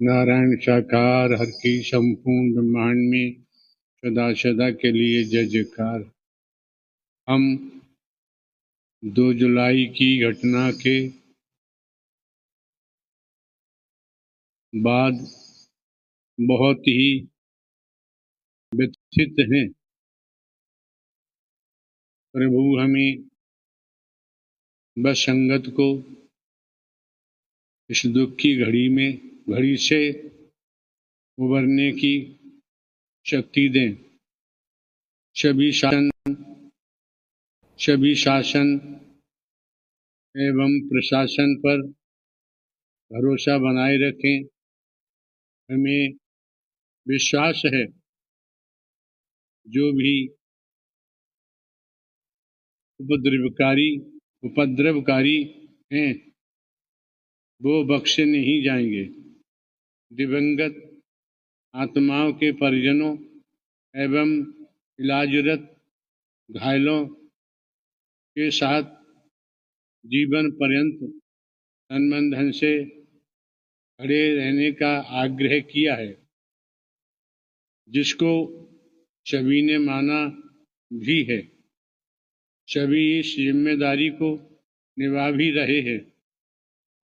नारायण साकार, हर की संपूर्ण ब्रह्मांड में सदा सदा के लिए जय जयकार। हम 2 जुलाई की घटना के बाद बहुत ही व्यथित हैं। प्रभु हमें बस संगत को इस दुख की घड़ी से उबरने की शक्ति दें। सभी शासन एवं प्रशासन पर भरोसा बनाए रखें। हमें विश्वास है जो भी उपद्रवकारी हैं वो बख्शे नहीं जाएंगे। दिवंगत आत्माओं के परिजनों एवं इलाजरत घायलों के साथ जीवन पर्यंत तन मन धन से खड़े रहने का आग्रह किया है, जिसको सभी ने माना भी है। सभी इस जिम्मेदारी को निभा भी रहे हैं।